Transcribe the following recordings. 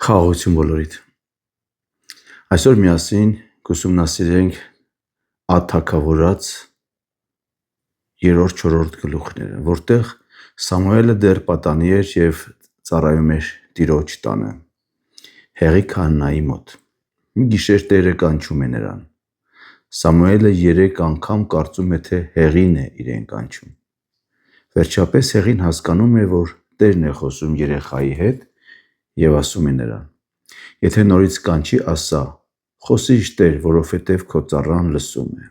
Խաղաղություն բոլորիդ։ Այսօր միասին կուսումնասիրենք աթագավորած 3-4 գլուխները, որտեղ Սամուելը դեռ պատանի էր և ծառայում էր Տիրոջ տանը, Հեղի քահանայի մոտ։ Մի գիշեր Տերը կանչում է նրան։ Սամուելը 3 անգամ կարծում է, թե Հեղին է իրեն կանչում։ Վերջապես Հեղին հասկանում է, որ Տերն է խոսում երեխայի հետ և ասում է նրան. «Եթե նորից կանչի, ասա. խոսի՛ր Տեր, որովհետև քո ծառան լսում է»։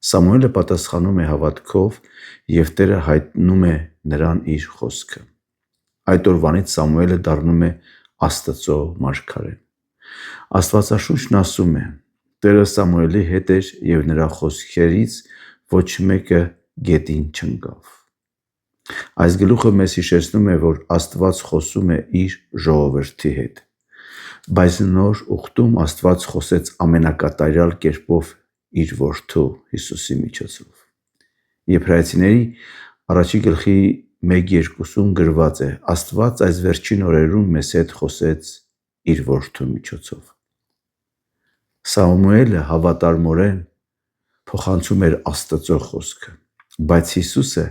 Սամուելը պատասխանում է հավատքով և Տերը հայտնում է նրան իր խոսքը։ Այդ օրվանից Սամուելը դառնում է Աստծո մարգարեն։ Աստվածաշունչն ասում է. «Տերը Սամուելի հետ էր և նրա խոսքերից ոչ մեկը գետին չընկավ»։ Այս գլուխը մեզ հիշեցնում է, որ Աստված խոսում է իր ժողովրդի հետ։ Բայց նոր ուխտում Աստված խոսեց ամենակատարյալ կերպով իր Որդու Հիսուսի միջոցով։ Եբրայեցիների 1:1-2-ում գրված է. «Աստված այս վերջին օրերում մեզ հետ խոսեց իր Որդու միջոցով»։ Սամուելը հավատարմորեն փոխանցում էր Աստծո խոսքը, բայց Հիսուսը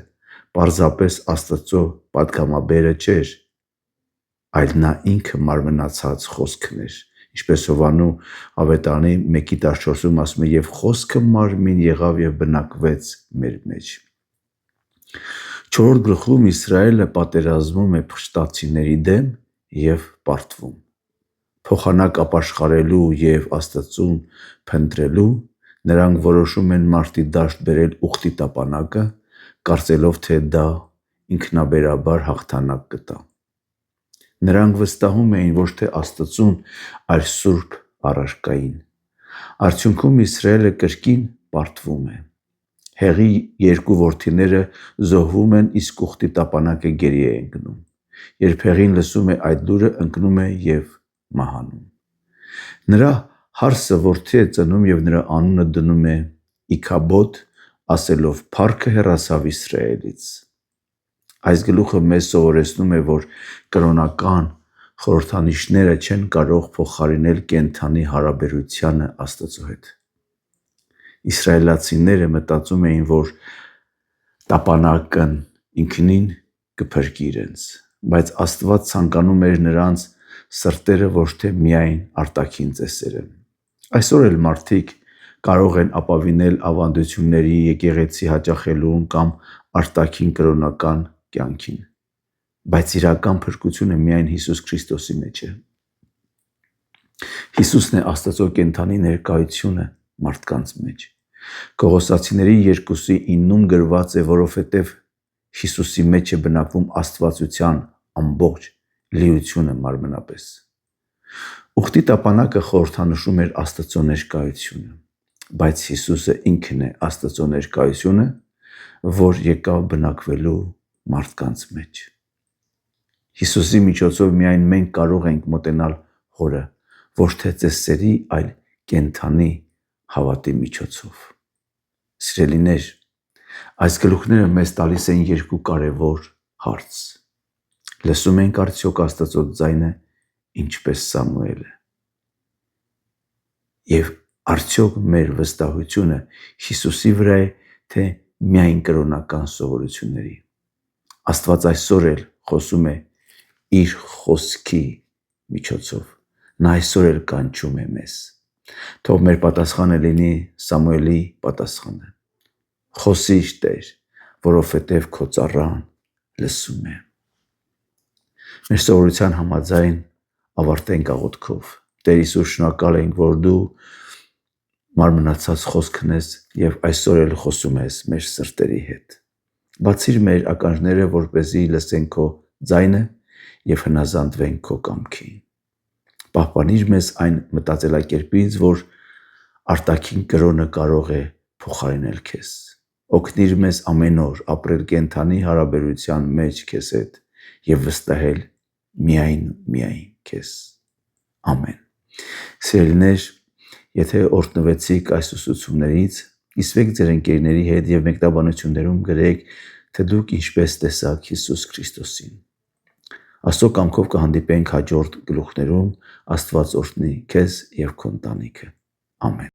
պարզապես Աստծո պատգամաբերը չէր, այլ նա ինքը մարմնացած խոսքն էր, ինչպես Հովհաննես ավետարանի 1:14-ում ասում է. «Եվ խոսքը մարմին եղավ և բնակվեց մեր մեջ»։ 4 գլխում Իսրայելը պատերազմում է փշտացիների դեմ և պարտվում։ Փոխանակ ապաշխարելու և Աստծուն փնտրելու նրանք որոշում են մարտի դաշտ բերել ուխտի տապանակը, կարծելով, թե դա ինքնաբերաբար հաղթանակ կտա։ Նրանք վստահում էին ոչ թե Աստծուն, այլ սուրբ առարկային։ Արդյունքում Իսրայելը կրկին պարտվում է։ Հեղի 2 որդիները զոհվում են, իսկ ուխտի տապանակը գերի է ընկնում։ Երբ Հեղին լսում է այդ լուրը, ընկնում է և մահանում։ Նրա հարսը որդի է ծնում և նրա անունը դնում է Իքաբոդ, ասելով. «Փառքը հեռացավ Իսրայելից»։ Այս գլուխը մեզ սովորեցնում է, որ կրոնական խորհրդանիշները չեն կարող փոխարինել կենդանի հարաբերությանը Աստծո հետ։ Իսրայելացիները մտածում էին, որ տապանակն ինքնին կփրկի իրենց, բայց Աստված ցանկանում էր նրանց սրտերը, ոչ թե միայն արտաքին ծեսերը։ Այսօր էլ մարդիկ կարող են ապավինել ավանդությունների, եկեղեցի հաճախելուն կամ արտաքին կրոնական կյանքին, բայց իրական փրկությունը միայն Հիսուս Քրիստոսի մեջ է։ Հիսուսն է Աստծո կենդանի ներկայությունը մարդկանց մեջ։ Կողոսացիների 2:9-ում գրված է. «Որովհետև Հիսուսի մեջ է բնակվում աստվածության ամբողջ լիությունը մարմնապես»։ Ուխտի տապանակը խորհրդանշում էր Աստծո ներկայությունը, բայց Հիսուսը ինքն է Աստծո ներկայությունը, որ եկավ բնակվելու մարդկանց մեջ։ Հիսուսի միջոցով միայն մենք կարող ենք մոտենալ Հորը, ոչ թե ծեսերի, այլ կենդանի հավատի միջոցով։ Սիրելիներ, այս գլուխները մեզ տալիս են 2 կարևոր հարց. լսում ենք արդյոք Աստծո ձայնը, ինչպես Սամուելը։ Եվ արդյոք մեր վստահությունը Հիսուսի վրա է, թե միայն կրոնական սովորությունների։ Աստված այսօր էլ խոսում է իր խոսքի միջոցով։ Նա այսօր էլ կանչում է մեզ։ Թող մեր պատասխանը լինի Սամուելի պատասխանը. «Խոսի՛ր Տեր, որովհետև քո ծառան լսում է»։ Մեր սովորության համաձայն ավարտենք աղոթքով։ Տեր Հիսուս, շնորհակալ ենք, որ դու մարմնացած խոսքն ես և այսօր էլ խոսում ես մեր սրտերի հետ։ Բացիր մեր ականջները, որպեսզի լսենք քո ձայնը և հնազանդվենք քո կամքին։ Պահպանիր մեզ այն մտածելակերպից, որ արտաքին կրոնը կարող է փոխարինել քեզ։ Օգնիր մեզ ամեն օր ապրել կենդանի հարաբերության մեջ քեզ հետ և վստահել միայն քեզ։ Ամեն։ Սիրելիներ, եթե օրհնվեցիք այս ուսուցումներից, կիսվեք ձեր ընկերների հետ և մեկնաբանություններում գրեք, թե դուք ինչպես տեսաք Հիսուս Քրիստոսին։ Աստծո կամքով կհանդիպենք հաջորդ գլուխներում։ Աստված օրհնի քեզ եւ քո ընտանիքը։ Ամեն։